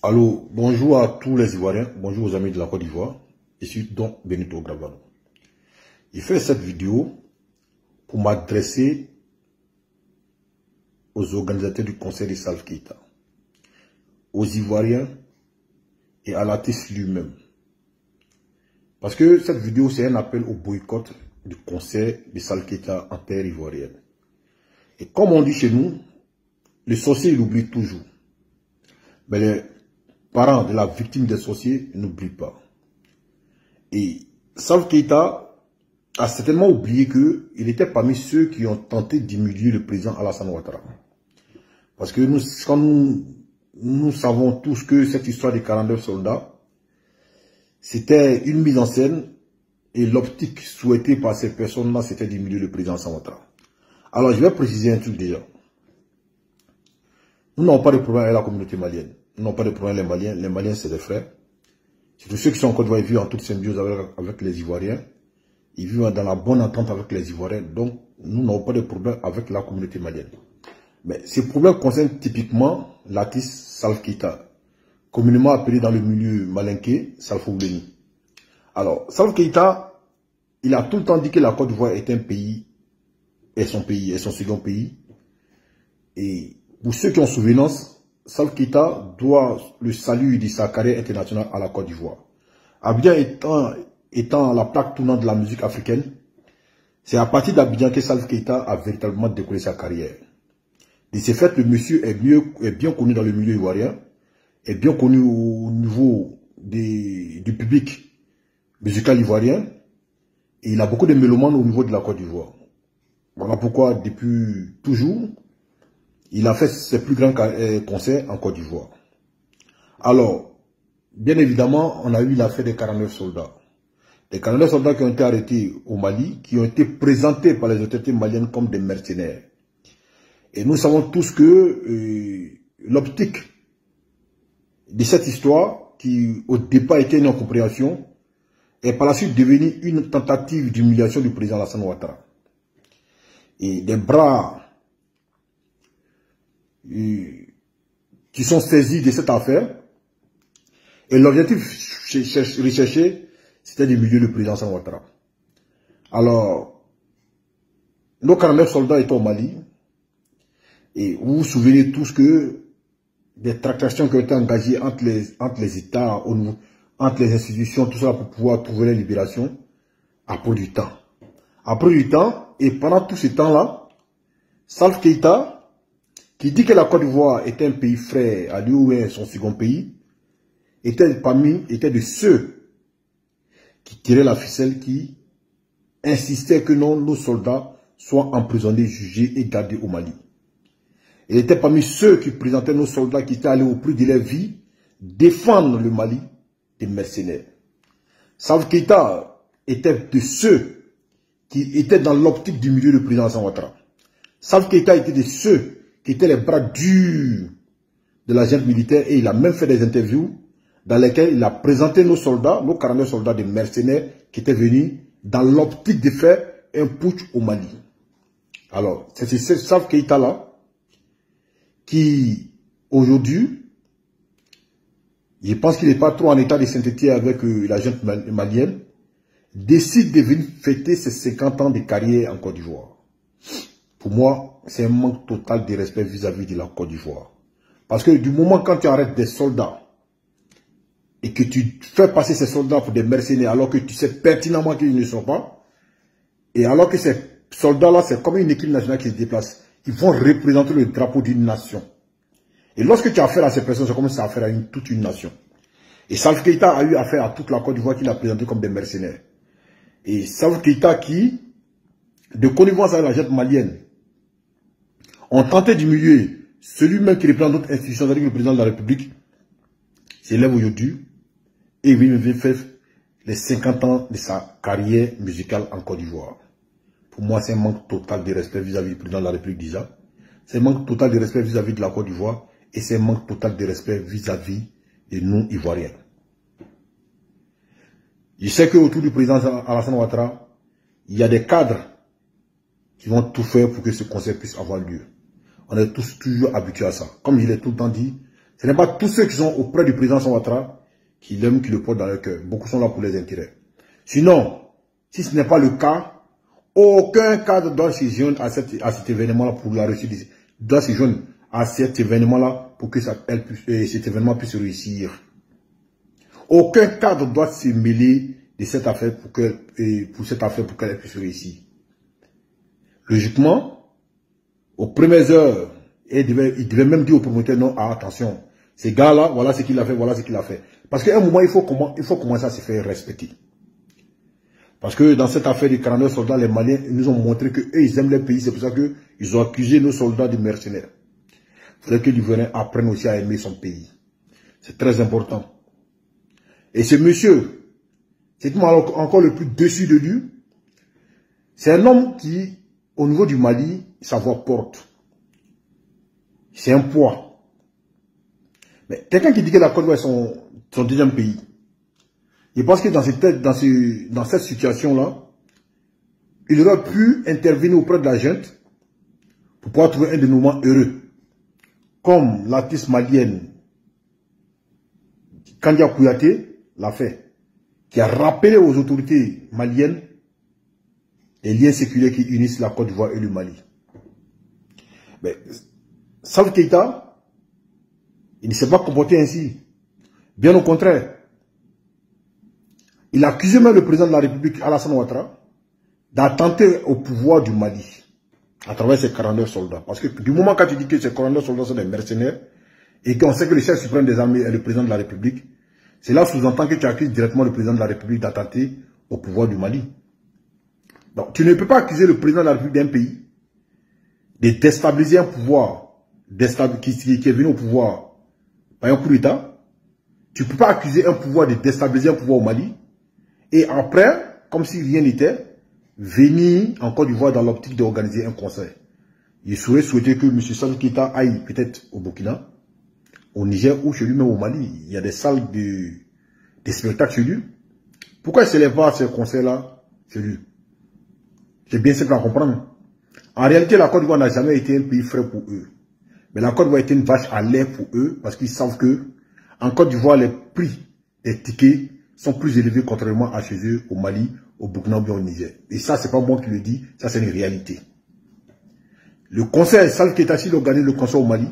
Allô, bonjour à tous les Ivoiriens, bonjour aux amis de la Côte d'Ivoire. Je suis Don Benito Gravano. Je fais cette vidéo pour m'adresser aux organisateurs du conseil de Salif Keita, aux Ivoiriens et à l'artiste lui-même. Parce que cette vidéo, c'est un appel au boycott du conseil de Salif Keita en terre ivoirienne. Et comme on dit chez nous, le sorcier, il oublie toujours. Mais les parents de la victime des sorciers n'oublient pas. Et Salif Keita a certainement oublié qu'il était parmi ceux qui ont tenté d'humilier le président Alassane Ouattara. Parce que nous savons tous que cette histoire des 49 soldats, c'était une mise en scène et l'optique souhaitée par ces personnes-là, c'était d'humilier le président Alassane Ouattara. Alors, je vais préciser un truc déjà. Nous n'avons pas de problème avec la communauté malienne. Nous n'avons pas de problème avec les Maliens. Les Maliens, c'est des frères. Surtout ceux qui sont en Côte d'Ivoire, ils vivent en toute symbiose avec les Ivoiriens. Ils vivent dans la bonne entente avec les Ivoiriens. Donc, nous n'avons pas de problème avec la communauté malienne. Mais ces problèmes concernent typiquement l'artiste Salif Keita, communément appelé dans le milieu malinké Salfo Bleni. Alors, Salif Keita, il a tout le temps dit que la Côte d'Ivoire est un pays, est son second pays. Et pour ceux qui ont souvenance, Salif Keita doit le salut de sa carrière internationale à la Côte d'Ivoire. Abidjan étant la plaque tournante de la musique africaine, c'est à partir d'Abidjan que Salif Keita a véritablement décollé sa carrière. De ce fait, le monsieur est bien connu dans le milieu ivoirien, est bien connu au niveau du public musical ivoirien, et il a beaucoup de mélomanes au niveau de la Côte d'Ivoire. Voilà pourquoi, depuis toujours, il a fait ses plus grands concerts en Côte d'Ivoire. Alors, bien évidemment, on a eu l'affaire des 49 soldats. Les 49 soldats qui ont été arrêtés au Mali, qui ont été présentés par les autorités maliennes comme des mercenaires. Et nous savons tous que l'optique de cette histoire, qui au départ était une incompréhension, est par la suite devenue une tentative d'humiliation du président Alassane Ouattara. Et des bras qui sont saisis de cette affaire. Et l'objectif recherché, c'était d'humilier le président Alassane Ouattara. Alors, nos 49 soldats étaient au Mali. Et vous vous souvenez tous que des tractations qui ont été engagées entre les États, entre les institutions, tout ça pour pouvoir trouver la libération, a pris du temps. A pris du temps, et pendant tout ce temps-là, Salif Keita, qui dit que la Côte d'Ivoire était un pays frère, à lui ou est son second pays, était de ceux qui tiraient la ficelle, qui insistaient que nos soldats soient emprisonnés, jugés et gardés au Mali. Il était parmi ceux qui présentaient nos soldats qui étaient allés au prix de leur vie défendre le Mali des mercenaires. Salif Keita était de ceux qui étaient dans l'optique du milieu du président Alassane Ouattara. Salif Keita était de ceux qui étaient les bras durs de la junte militaire et il a même fait des interviews dans lesquelles il a présenté nos soldats, nos 49 soldats des mercenaires qui étaient venus dans l'optique de faire un putsch au Mali. Alors, c'est ce Salif Keita là qui, aujourd'hui, je pense qu'il n'est pas trop en état de sainteté avec la junte malienne, décide de venir fêter ses 50 ans de carrière en Côte d'Ivoire. Pour moi, c'est un manque total de respect vis-à-vis de la Côte d'Ivoire. Parce que du moment quand tu arrêtes des soldats et que tu fais passer ces soldats pour des mercenaires alors que tu sais pertinemment qu'ils ne sont pas, et alors que ces soldats-là, c'est comme une équipe nationale qui se déplace, ils vont représenter le drapeau d'une nation. Et lorsque tu as affaire à ces personnes, c'est comme si tu as affaire à toute une nation. Et Salif Keita a eu affaire à toute la Côte d'Ivoire qu'il a présenté comme des mercenaires. Et Salif Keita qui, de connivence avec la junte malienne, ont tenté d'humilier celui-même qui représente notre institution, c'est-à-dire le président de la République, s'élève aujourd'hui et il vient faire les 50 ans de sa carrière musicale en Côte d'Ivoire. Pour moi, c'est un manque total de respect vis-à-vis du président de la République déjà. C'est un manque total de respect vis-à-vis de la Côte d'Ivoire. Et c'est un manque total de respect vis-à-vis de nous, Ivoiriens. Je sais qu'autour du président Alassane Ouattara, il y a des cadres qui vont tout faire pour que ce concert puisse avoir lieu. On est tous toujours habitués à ça. Comme je l'ai tout le temps dit, Ce n'est pas tous ceux qui sont auprès du président Ouattara qui l'aiment, qui le portent dans leur cœur. Beaucoup sont là pour les intérêts. Sinon, si ce n'est pas le cas, aucun cadre doit se joindre à cet événement-là pour la réussite. Doit se joindre à cet événement-là pour que cet événement puisse réussir. Aucun cadre doit se mêler de cette affaire pour qu'elle puisse réussir. Logiquement, aux premières heures, il devait même dire au promoteur, non, attention, ces gars-là, voilà ce qu'il a fait, voilà ce qu'il a fait. Parce qu'à un moment, il faut commencer à se faire respecter. Parce que dans cette affaire des 49 soldats, les Maliens nous ont montré qu'eux, ils aiment leur pays. C'est pour ça qu'ils ont accusé nos soldats de mercenaires. Il faudrait que l'Ivoirien apprenne aussi à aimer son pays. C'est très important. Et ce monsieur, c'est qui m'a encore le plus déçu de lui, c'est un homme qui, au niveau du Mali, sa voix porte. C'est un poids. Mais quelqu'un qui dit que la Côte d'Ivoire est son deuxième pays, je pense que dans cette situation-là, il aurait pu intervenir auprès de la junte pour pouvoir trouver un dénouement heureux. Comme l'artiste malienne Kandia Kouyaté l'a fait, qui a rappelé aux autorités maliennes les liens séculaires qui unissent la Côte d'Ivoire et le Mali. Mais Salif Keïta, il ne s'est pas comporté ainsi. Bien au contraire. Il a accusé même le président de la République, Alassane Ouattara, d'attenter au pouvoir du Mali à travers ses 49 soldats. Parce que du moment quand tu dis que ces 49 soldats sont des mercenaires et qu'on sait que le chef suprême des armées est le président de la République, cela sous-entend que tu accuses directement le président de la République d'attenter au pouvoir du Mali. Donc tu ne peux pas accuser le président de la République d'un pays de déstabiliser un pouvoir qui est venu au pouvoir par un coup d'État. Tu ne peux pas accuser un pouvoir de déstabiliser un pouvoir au Mali. Et après, comme si rien n'était, venir en Côte d'Ivoire dans l'optique d'organiser un conseil. Il serait souhaité que M. Salif Keïta aille peut-être au Burkina, au Niger ou chez lui, même au Mali. Il y a des salles de spectacles chez lui. Pourquoi il ne s'élève pas à ce conseil-là chez lui? C'est bien simple à comprendre. En réalité, la Côte d'Ivoire n'a jamais été un pays frais pour eux. Mais la Côte d'Ivoire a été une vache à lait pour eux parce qu'ils savent que en Côte d'Ivoire, les prix des tickets sont plus élevés contrairement à chez eux, au Mali, au Burkina ou bien au Niger. Et ça, c'est pas moi qui le dis, ça c'est une réalité. Le conseil, Salif Keïta, s'il organise le conseil au Mali,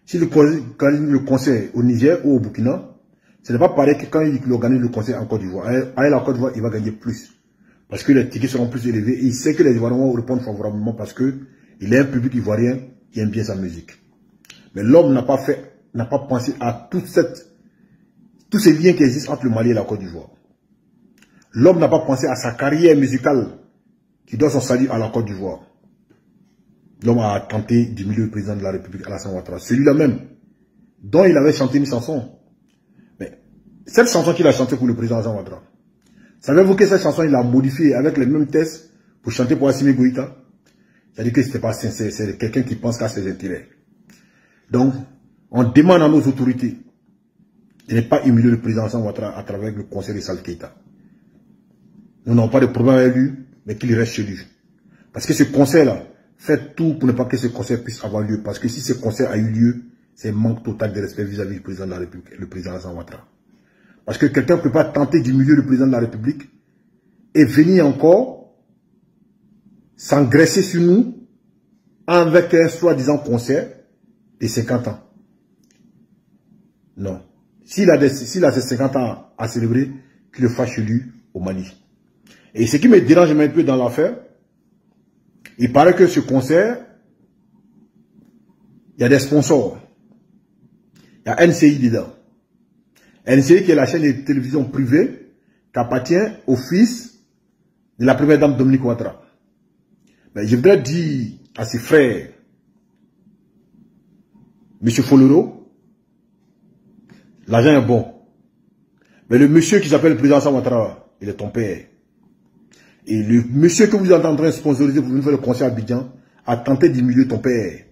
s'il organise le conseil au Niger ou au Burkina, ce n'est pas pareil que quand il organise le conseil en Côte d'Ivoire. À la Côte d'Ivoire, il va gagner plus. Parce que les tickets seront plus élevés. Et il sait que les Ivoiriens vont répondre favorablement parce que il est un public ivoirien qui aime bien sa musique. Mais l'homme n'a pas pensé à tous ces liens qui existent entre le Mali et la Côte d'Ivoire. L'homme n'a pas pensé à sa carrière musicale qui doit son salut à la Côte d'Ivoire. L'homme a tenté d'humilier le président de la République, Alassane Ouattara. Celui-là même, dont il avait chanté une chanson. Mais cette chanson qu'il a chantée pour le président Alassane Ouattara, savez-vous que cette chanson, il l'a modifiée avec les mêmes tests pour chanter pour Assimi Goïta? C'est-à-dire que ce n'était pas sincère, c'est quelqu'un qui pense qu'à ses intérêts. Donc, on demande à nos autorités de ne pas humilier le président Alassane Ouattara à travers le conseil de Salif Keïta. Nous n'avons pas de problème avec lui, mais qu'il reste chez lui. Parce que ce conseil-là, fait tout pour ne pas que ce conseil puisse avoir lieu. Parce que si ce conseil a eu lieu, c'est un manque total de respect vis-à-vis du président de la République, le président Alassane Ouattara. Parce que quelqu'un ne peut pas tenter d'humilier le président de la République et venir encore s'engraisser sur nous avec un soi-disant concert de 50 ans. Non. S'il a ses 50 ans à célébrer, qu'il le fasse chez lui au Mali. Et ce qui me dérange un peu dans l'affaire, il paraît que ce concert, il y a des sponsors. Il y a NCI dedans. NCI qui est la chaîne de télévision privée qui appartient au fils de la première dame Dominique Ouattara. Mais je voudrais dire à ses frères, M. Foloro, l'argent est bon. Mais le monsieur qui s'appelle le président Alassane Ouattara, il est ton père. Et le monsieur que vous êtes en train de sponsoriser pour venir faire le concert à Abidjan a tenté d'humilier ton père.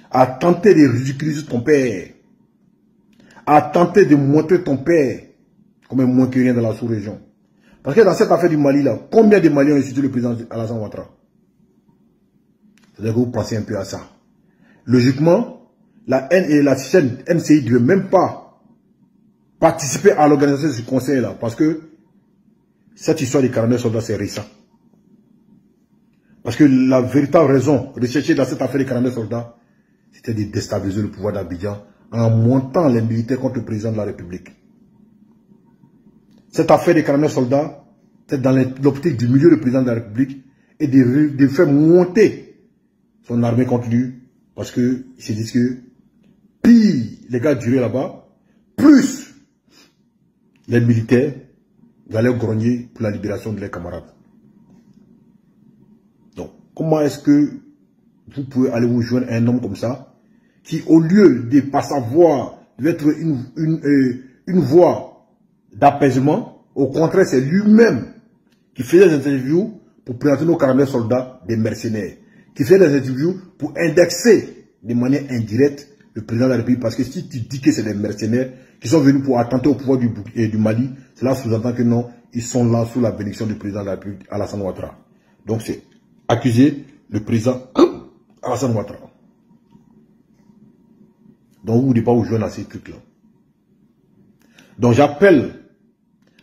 A tenté de ridiculiser ton père. A tenté de montrer ton père comme un moins que rien dans la sous-région. Parce que dans cette affaire du Mali, là, combien de Maliens ont insulté le président Alassane Ouattara? C'est-à-dire que vous pensez un peu à ça. Logiquement, la chaîne MCI ne veut même pas participer à l'organisation de ce conseil-là. Parce que cette histoire des 49 soldats, c'est récent. Parce que la véritable raison recherchée dans cette affaire des 49 soldats, c'était de déstabiliser le pouvoir d'Abidjan en montant les militaires contre le président de la République. Cette affaire des 49 soldats, c'est dans l'optique du milieu du président de la République et de faire monter son armée contre lui. Parce qu'ils se disent que plus les gars duraient là-bas, plus les militaires allaient grogner pour la libération de leurs camarades. Donc, comment est-ce que vous pouvez aller vous joindre à un homme comme ça, qui au lieu de pas savoir d'être une voie d'apaisement, au contraire c'est lui-même qui faisait des interviews pour présenter nos 49 soldats des mercenaires, qui fait des interviews pour indexer de manière indirecte le président de la République, parce que si tu dis que c'est des mercenaires qui sont venus pour attenter au pouvoir du Mali, cela sous-entend que non, ils sont là sous la bénédiction du président de la République, Alassane Ouattara. Donc c'est accuser le président Alassane Ouattara. Donc vous ne devez pas vous joindre à ces trucs-là. Donc j'appelle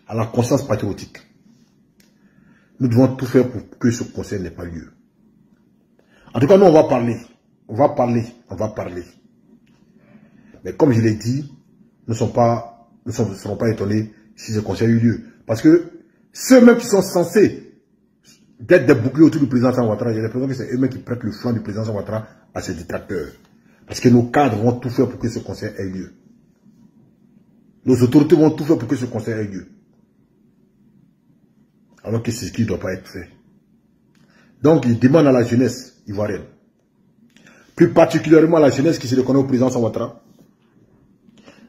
à la conscience patriotique. Nous devons tout faire pour que ce conseil n'ait pas lieu. En tout cas, nous on va parler. On va parler. Mais comme je l'ai dit, nous ne serons pas étonnés si ce conseil a eu lieu. Parce que ceux-mêmes qui sont censés d'être des boucliers autour du président Ouattara, j'ai l'impression que c'est eux-mêmes qui prêtent le flanc du président Ouattara à ses détracteurs. Parce que nos cadres vont tout faire pour que ce conseil ait lieu. Nos autorités vont tout faire pour que ce conseil ait lieu. Alors que c'est ce qui ne doit pas être fait. Donc, il demande à la jeunesse ivoirienne, plus particulièrement à la jeunesse qui se reconnaît au président Ouattara,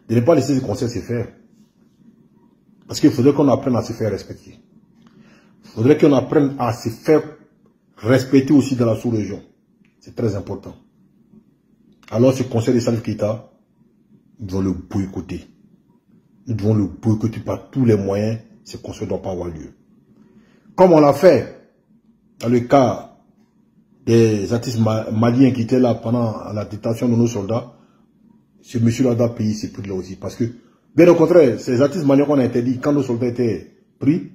de ne pas laisser ce conseil se faire. Parce qu'il faudrait qu'on apprenne à se faire respecter. Il faudrait qu'on apprenne à se faire respecter aussi dans la sous-région. C'est très important. Alors ce conseil de Salif Keïta, nous devons le boycotter. Nous devons le boycotter par tous les moyens. Ce conseil ne doit pas avoir lieu. Comme on l'a fait dans le cas des artistes maliens qui étaient là pendant la détention de nos soldats, ce monsieur-là doit payer ses prix là aussi. Parce que, bien au contraire, ces artistes maliens qu'on a interdits quand nos soldats étaient pris,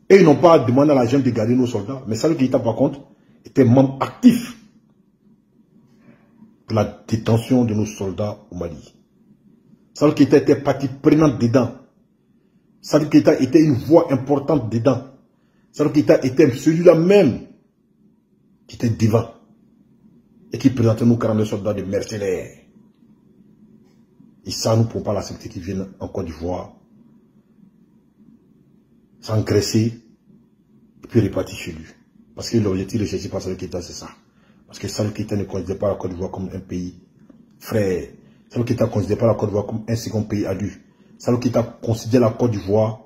et ils n'ont pas demandé à la junte de garder nos soldats. Mais Salif Keïta, par contre, était membre actif pour la détention de nos soldats au Mali. Salif Keïta était partie prenante dedans. Salif Keïta était une voix importante dedans. Salif Keïta était celui-là même qui était devant et qui présentait nos 42 soldats de mercenaires. Et ça, nous ne pouvons pas l'accepter qu'ils viennent en Côte d'Ivoire s'engraisser et puis repartir chez lui. Parce que l'objectif recherché par Salif Keïta, c'est ça. Parce que Salif Keïta ne considère pas la Côte d'Ivoire comme un pays frère. Salif Keïta ne considère pas la Côte d'Ivoire comme un second pays adulte. Salif Keïta considère la Côte d'Ivoire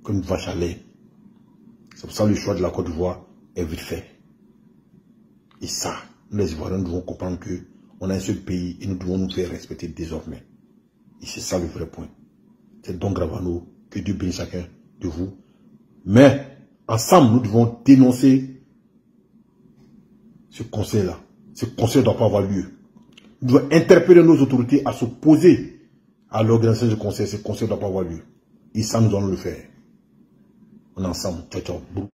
comme une vache à lait. C'est pour ça que le choix de la Côte d'Ivoire est vite fait. Et ça, nous les Ivoiriens, nous devons comprendre qu'on a un seul pays et nous devons nous faire respecter désormais. Et c'est ça le vrai point. C'est donc grave à nous, que Dieu bénisse chacun de vous. Mais, ensemble, nous devons dénoncer ce conseil-là. Ce conseil ne doit pas avoir lieu. Nous devons interpeller nos autorités à s'opposer à l'organisation du conseil. Ce conseil ne doit pas avoir lieu. Et ça, nous allons le faire. On est ensemble. Ciao, ciao.